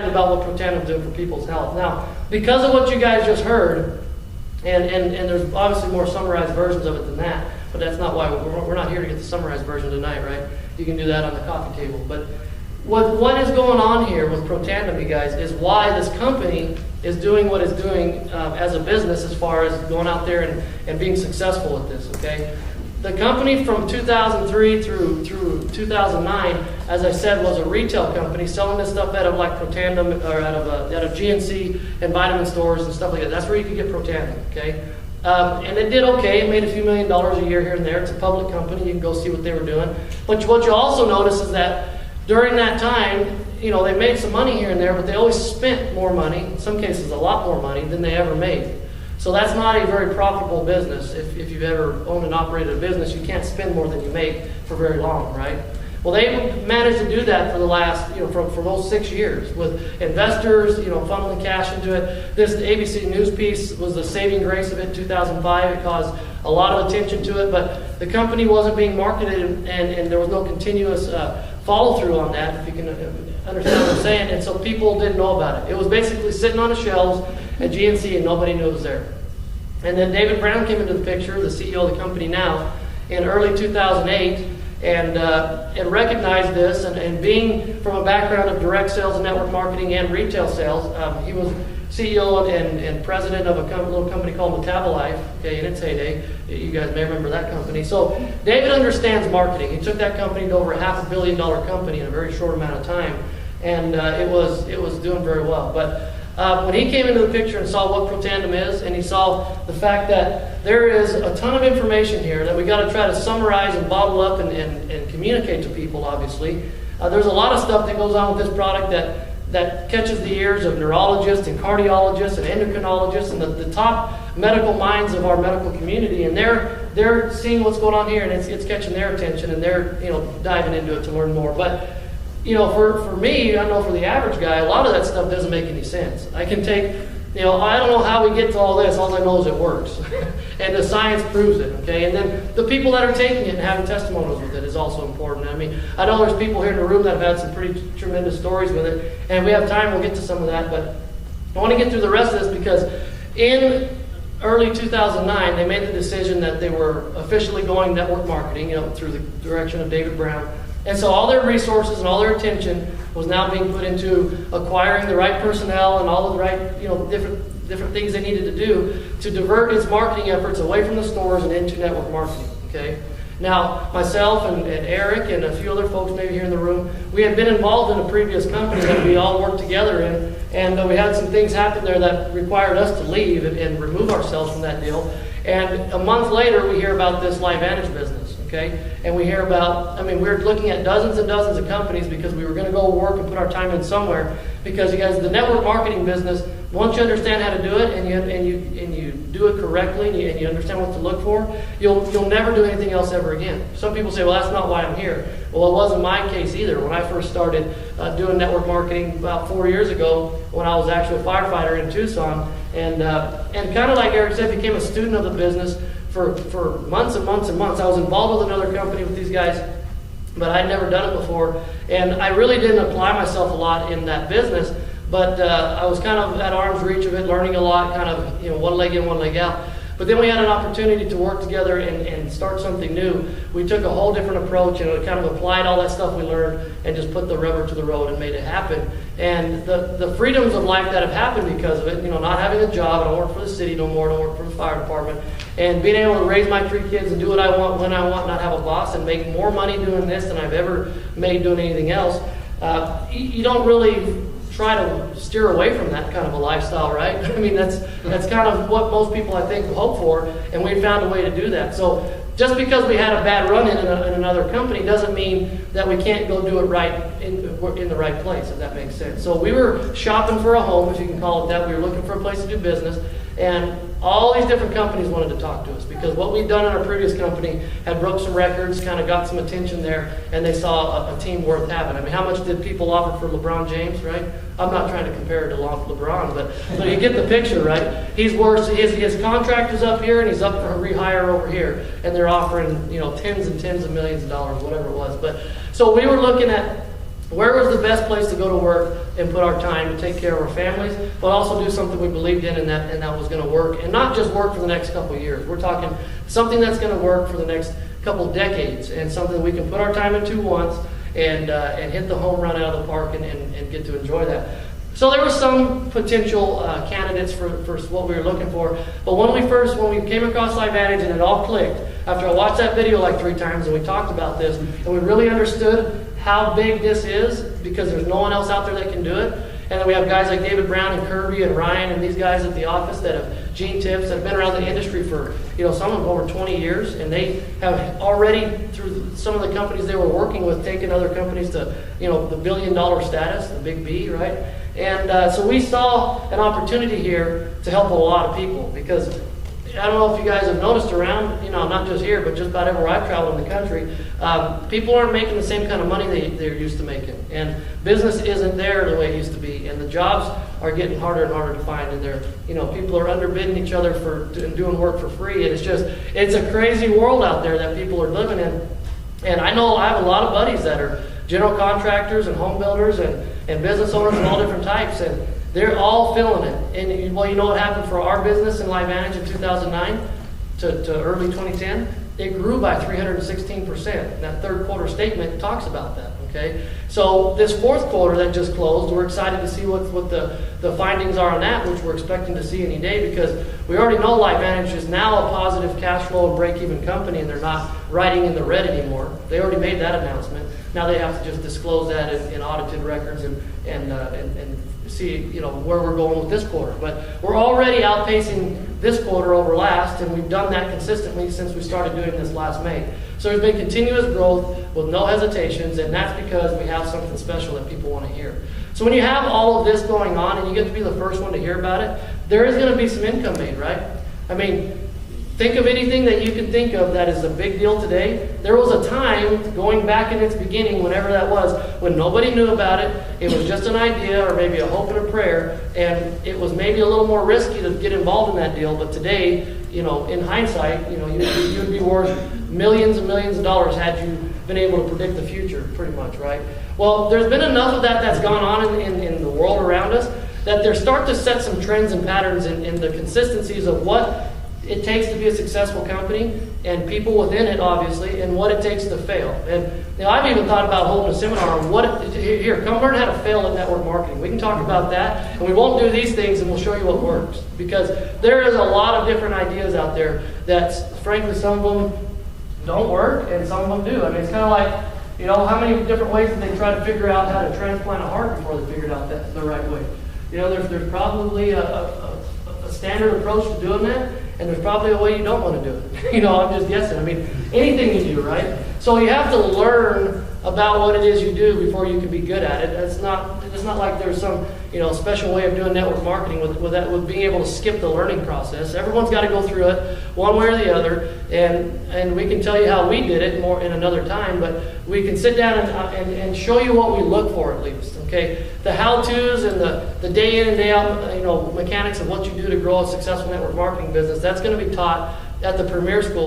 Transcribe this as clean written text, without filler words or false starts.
about what Protandim is doing for people's health. Now, because of what you guys just heard, and there's obviously more summarized versions of it than that, but that's not why we're not here to get the summarized version tonight, right? You can do that on the coffee table. But what is going on here with Protandim, you guys, is why this company is doing what it's doing as a business as far as going out there and being successful at this, okay? The company from 2003 through 2009, as I said, was a retail company selling this stuff out of like Protandim, or out of GNC and vitamin stores and stuff like that. That's where you could get Protandim, okay? And it did okay. It made a few $1 million a year here and there. It's a public company. You can go see what they were doing. But what you also notice is that during that time, you know, they made some money here and there, but they always spent more money, in some cases a lot more money, than they ever made. So that's not a very profitable business. If you've ever owned and operated a business, you can't spend more than you make for very long, right? Well, they managed to do that for the last, you know, for those 6 years with investors, you know, funneling cash into it. This ABC News piece was the saving grace of it in 2005. It caused a lot of attention to it, but the company wasn't being marketed, and there was no continuous follow-through on that, if you can understand what I'm saying. And so people didn't know about it. It was basically sitting on the shelves at GNC, and nobody knew it was there. And then David Brown came into the picture, the CEO of the company now, in early 2008, and recognized this, and being from a background of direct sales and network marketing and retail sales, he was CEO and president of a little company called Metabolife, okay, in its heyday. You guys may remember that company. So David understands marketing. He took that company to over a $500 million company in a very short amount of time, and it was doing very well. But when he came into the picture and saw what Protandim is, and he saw the fact that there is a ton of information here that we got to try to summarize and bottle up and communicate to people, obviously. There's a lot of stuff that goes on with this product that catches the ears of neurologists and cardiologists and endocrinologists and the top medical minds of our medical community, and they're seeing what's going on here, and it's catching their attention, and they're, you know, diving into it to learn more. But you know, for me, I know for the average guy, a lot of that stuff doesn't make any sense. I can take, you know, I don't know how we get to all this. All I know is it works. And the science proves it, okay? And then the people that are taking it and having testimonials with it is also important. I mean, I know there's people here in the room that have had some pretty tremendous stories with it, and we have time, we'll get to some of that, but I want to get through the rest of this because in early 2009, they made the decision that they were officially going network marketing, you know, through the direction of David Brown. And so all their resources and all their attention was now being put into acquiring the right personnel and all of the right, you know, different things they needed to do to divert its marketing efforts away from the stores and into network marketing, okay? Now, myself and Eric and a few other folks maybe here in the room, we had been involved in a previous company that we all worked together in, and we had some things happen there that required us to leave and remove ourselves from that deal. And a month later, we hear about this LiveVantage business, okay? And we hear about, I mean, we're looking at dozens and dozens of companies because we were going to go work and put our time in somewhere. Because you guys, the network marketing business, once you understand how to do it and you do it correctly and you understand what to look for, you'll never do anything else ever again. Some people say, well, that's not why I'm here. Well, it wasn't my case either. When I first started doing network marketing about 4 years ago, when I was actually a firefighter in Tucson, and kind of like Eric said, became a student of the business for months and months and months. I was involved with another company with these guys, but I'd never done it before, and I really didn't apply myself a lot in that business. But I was kind of at arm's reach of it, learning a lot, kind of, you know, one leg in, one leg out. But then we had an opportunity to work together and start something new. We took a whole different approach and kind of applied all that stuff we learned and just put the rubber to the road and made it happen. And the freedoms of life that have happened because of it, you know, not having a job, I don't work for the city no more, I don't work for the fire department, and being able to raise my 3 kids and do what I want when I want, not have a boss, and make more money doing this than I've ever made doing anything else. You don't really try to steer away from that kind of a lifestyle, right? I mean, that's kind of what most people, I think, hope for, and we found a way to do that. So just because we had a bad run in another company doesn't mean that we can't go do it right in the right place, if that makes sense. So we were shopping for a home, if you can call it that. We were looking for a place to do business, and all these different companies wanted to talk to us because what we'd done in our previous company had broke some records, kind of got some attention there, and they saw a team worth having. I mean, how much did people offer for LeBron James, right? I'm not trying to compare it to LeBron, but you get the picture, right? He's worth, his contract is up here, and he's up for a rehire over here, and they're offering, you know, tens and tens of millions of dollars, whatever it was. But so we were looking at where was the best place to go to work and put our time to take care of our families, but also do something we believed in and that was going to work, and not just work for the next couple of years. We're talking something that's going to work for the next couple of decades, and something we can put our time into once and hit the home run out of the park and get to enjoy that. So there were some potential candidates for what we were looking for, but when we came across LiveVantage and it all clicked, after I watched that video like 3 times and we talked about this, and we really understood how big this is, because there's no one else out there that can do it. And then we have guys like David Brown and Kirby and Ryan and these guys at the office that have Gene Tips that have been around the industry for, some of them over 20 years, and they have already, through some of the companies they were working with, taken other companies to, the billion-dollar status, the big B, right? And so we saw an opportunity here to help a lot of people, because I don't know if you guys have noticed around, not just here, but just about everywhere I've traveled in the country, people aren't making the same kind of money they're used to making. And business isn't there the way it used to be. And the jobs are getting harder and harder to find. And people are underbidding each other and doing work for free. And it's a crazy world out there that people are living in. And I know I have a lot of buddies that are general contractors and home builders and business owners of all different types. And they're all feeling it. And well, you know what happened for our business in LiveVantage in 2009 to early 2010? It grew by 316%. And that third quarter statement talks about that. Okay, so this fourth quarter that just closed, we're excited to see what the findings are on that, which we're expecting to see any day, because we already know LiveVantage is now a positive cash flow and break-even company, and they're not riding in the red anymore. They already made that announcement. Now they have to just disclose that in audited records and see where we're going with this quarter. But we're already outpacing this quarter over last, and we've done that consistently since we started doing this last May. So there's been continuous growth with no hesitations, and that's because we have something special that people want to hear. So when you have all of this going on and you get to be the first one to hear about it, there is going to be some income made, right? I mean, think of anything that you can think of that is a big deal today. There was a time, going back in its beginning, whenever that was, when nobody knew about it. It was just an idea or maybe a hope and a prayer, and it was maybe a little more risky to get involved in that deal. But today, in hindsight, you'd be worth millions and millions of dollars had you been able to predict the future, pretty much, right? Well, there's been enough of that that's gone on in the world around us that they're starting to set some trends and patterns in the consistencies of what it takes to be a successful company, and people within it, obviously, and what it takes to fail. And I've even thought about holding a seminar on here, come learn how to fail at network marketing. We can talk about that, and we won't do these things, and we'll show you what works. Because there is a lot of different ideas out there that, frankly, some of them don't work, and some of them do. I mean, it's kind of like, how many different ways did they try to figure out how to transplant a heart before they figured out that's the right way? There's probably a standard approach to doing that, and there's probably a way you don't want to do it. I'm just guessing. I mean, anything you do, right? So you have to learn about what it is you do before you can be good at it. It's not like there's some special way of doing network marketing with being able to skip the learning process. Everyone's got to go through it one way or the other, and we can tell you how we did it more in another time, but we can sit down and show you what we look for at least. Okay, the how-tos and the day in and day out mechanics of what you do to grow a successful network marketing business, that's going to be taught at the Premier School.